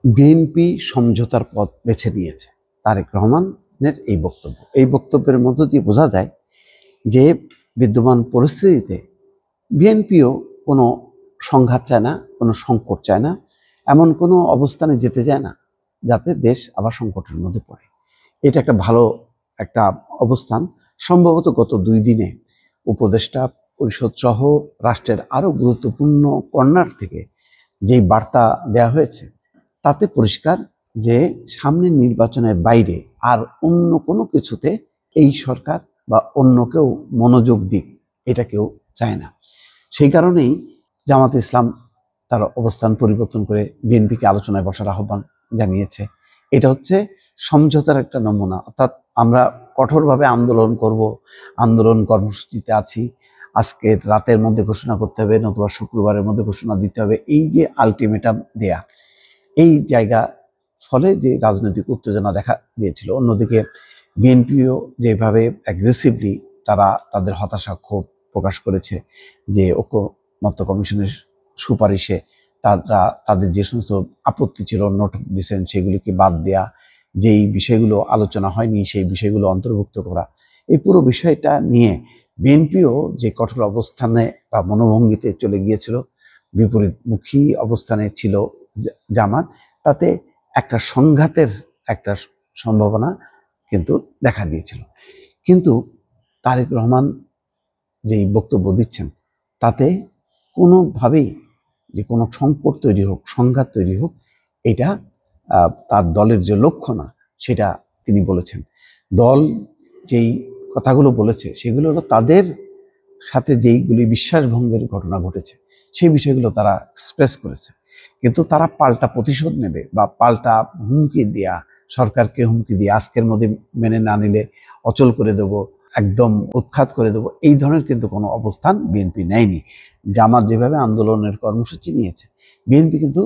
BNP সমঝোতার পথ বেছে নিয়েছে। তারেক রহমানের এই বক্তব্যের মধ্য দিয়ে বোঝা যায় যে বিদ্যমান পরিস্থিতিতে বিএনপিও কোনো সংঘাত চায় না, কোনো সংকট চায় না, এমন কোনো অবস্থানে যেতে চায় না যাতে দেশ আবার সংকটের মধ্যে পড়ে। এটা একটা ভালো একটা অবস্থান। সম্ভবত গত 2 দিনে উপদেষ্টা পরিষদ সহ রাষ্ট্রের আরো গুরুত্বপূর্ণ কর্নার থেকে যেই বার্তা দেয়া হয়েছে তাতে পরিষ্কার যে সামনের নির্বাচনের বাইরে আর অন্য কোনো কিছুতে এই সরকার বা অন্য কেউ মনোযোগ দিক, এটা কেউ চায় না। সেই কারণেই জামাত ইসলাম তার অবস্থান পরিবর্তন করে বিএনপিকে আলোচনায় বসার আহ্বান জানিয়েছে। এটা হচ্ছে সমঝোতার একটা নমুনা। অর্থাৎ আমরা কঠোরভাবে আন্দোলন করব, আন্দোলন কর্মসূচিতে আছি, আজকে রাতের মধ্যে ঘোষণা করতে হবে, নতুবা শুক্রবারের মধ্যে ঘোষণা দিতে হবে, এই যে আলটিমেটাম দেয়া, এই জায়গা ফলে যে রাজনৈতিক উত্তেজনা দেখা দিয়েছিল। অন্যদিকে বিএনপিও যেভাবে অ্যাগ্রেসিভলি তারা তাদের হতাশা ক্ষোভ প্রকাশ করেছে যে ঐকমত্য কমিশনের সুপারিশে তারা তাদের যে সমস্ত আপত্তি ছিল, নোট দিয়েছেন, সেগুলিকে বাদ দেয়া, যেই বিষয়গুলো আলোচনা হয়নি সেই বিষয়গুলো অন্তর্ভুক্ত করা, এই পুরো বিষয়টা নিয়ে বিএনপিও যে কঠোর অবস্থানে বা মনোভঙ্গিতে চলে গিয়েছিল, বিপরীতমুখী অবস্থানে ছিল জামাত, তাতে একটা সংঘাতের একটা সম্ভাবনা কিন্তু দেখা দিয়েছিল। কিন্তু তারেক রহমান যেই বক্তব্য দিচ্ছেন তাতে কোনোভাবেই যে কোনো সংকট তৈরি হোক, সংঘাত তৈরি হোক, এটা তার দলের যে লক্ষ্য না, সেটা তিনি বলেছেন। দল যেই কথাগুলো বলেছে সেগুলো হলো তাদের সাথে যেইগুলি বিশ্বাসভঙ্গের ঘটনা ঘটেছে সেই বিষয়গুলো তারা এক্সপ্রেস করেছে। কিন্তু তারা পাল্টা প্রতিশোধ নেবে বা পাল্টা হুমকি দেয়া, সরকারকে হুমকি দিয়ে আজকের মধ্যে মেনে না নিলে অচল করে দেব, একদম উৎখাত করে দেব, এই ধরনের কিন্তু কোনো অবস্থান বিএনপি নেয়নি। জামাত যেভাবে আন্দোলনের কর্মসূচি নিয়েছে, বিএনপি কিন্তু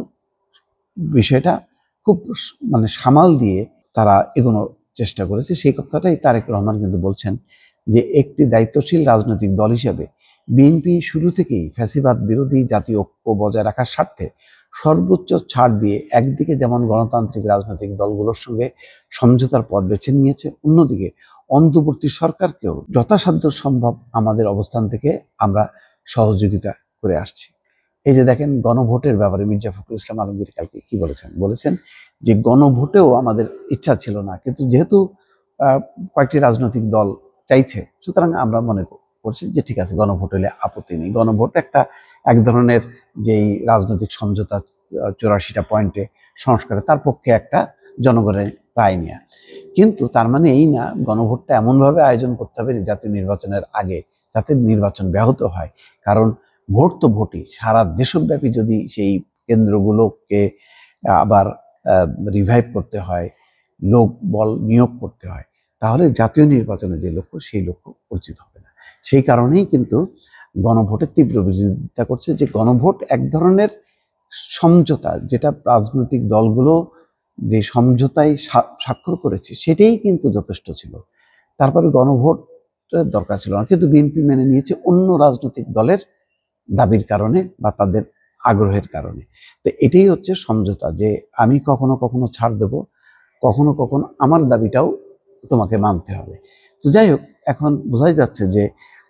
বিষয়টা খুব সামাল দিয়ে তারা এগোনোর চেষ্টা করেছে। সেই কথাটাই তারেক রহমান কিন্তু বলছেন যে একটি দায়িত্বশীল রাজনৈতিক দল হিসেবে বিএনপি শুরু থেকেই ফ্যাসিবাদ বিরোধী জাতীয় ঐক্য বজায় রাখার স্বার্থে সর্বোচ্চ ছাড় দিয়ে একদিকে যেমন গণতান্ত্রিক রাজনৈতিক দলগুলোর সঙ্গে সমঝোতার পথ বেছে নিয়েছে, অন্যদিকে অন্তর্বর্তী সরকারকেও যথাসাধ্য সম্ভব আমাদের অবস্থান থেকে আমরা সহযোগিতা করে আসছি। এই যে দেখেন, গণভোটের ব্যাপারে মির্জা ফখরুল ইসলাম আলমগীর কালকে কি বলেছেন যে গণভোটেও আমাদের ইচ্ছা ছিল না, কিন্তু যেহেতু কয়েকটি রাজনৈতিক দল চাইছে, সুতরাং আমরা মনে করছি যে ঠিক আছে, গণভোট হলে আপত্তি নেই। গণভোট এক ধরনের যেই রাজনৈতিক সমঝোতা 84টা পয়েন্টে সংস্কারে, তার পক্ষে একটা জনগণের রায় নেয়া। কিন্তু তার মানে এই না গণভোটটা এমনভাবে আয়োজন করতে হবে জাতীয় নির্বাচনের আগে যাতে নির্বাচন ব্যাহত হয়। কারণ ভোট তো ভোটই, সারা দেশব্যাপী যদি সেই কেন্দ্রগুলোকে আবার রিভাইভ করতে হয়, লোক বল নিয়োগ করতে হয়, তাহলে জাতীয় নির্বাচনের যে লক্ষ্য সেই লক্ষ্য অর্জিত হবে না। সেই কারণেই কিন্তু গণভোটের তীব্র বিরোধিতা করছে, যে গণভোট এক ধরনের সমঝোতা, যেটা রাজনৈতিক দলগুলো যে সমঝোতায় স্বাক্ষর করেছে সেটাই কিন্তু যথেষ্ট ছিল। তারপরে গণভোটের দরকার ছিল না, কিন্তু বিএনপি মেনে নিয়েছে অন্য রাজনৈতিক দলের দাবির কারণে বা তাদের আগ্রহের কারণে। তো এটাই হচ্ছে সমঝোতা, যে আমি কখনো কখনো ছাড় দেব, কখনো কখনো আমার দাবিটাও তোমাকে মানতে হবে। তো যাই হোক, এখন বোঝাই যাচ্ছে যে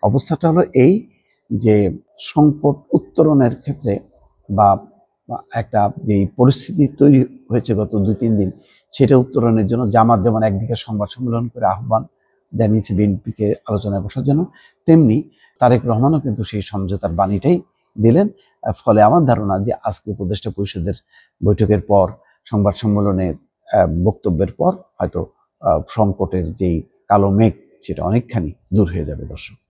অবস্থাটা হলো এই, যে সংকট উত্তরণের ক্ষেত্রে বা একটা যে পরিস্থিতি তৈরি হয়েছে গত 2-3 দিন, সেটা উত্তরণের জন্য জামাত যেমন একদিকে সংবাদ সম্মেলন করে আহ্বান জানিয়েছে বিএনপিকে আলোচনায় বসার জন্য, তেমনি তারেক রহমানও কিন্তু সেই সমঝোতার বাণীটাই দিলেন। ফলে আমার ধারণা যে আজকে উপদেষ্টা পরিষদের বৈঠকের পর, সংবাদ সম্মেলনের বক্তব্যের পর হয়তো সংকটের যেই কালো মেঘ সেটা অনেকখানি দূর হয়ে যাবে। দর্শক।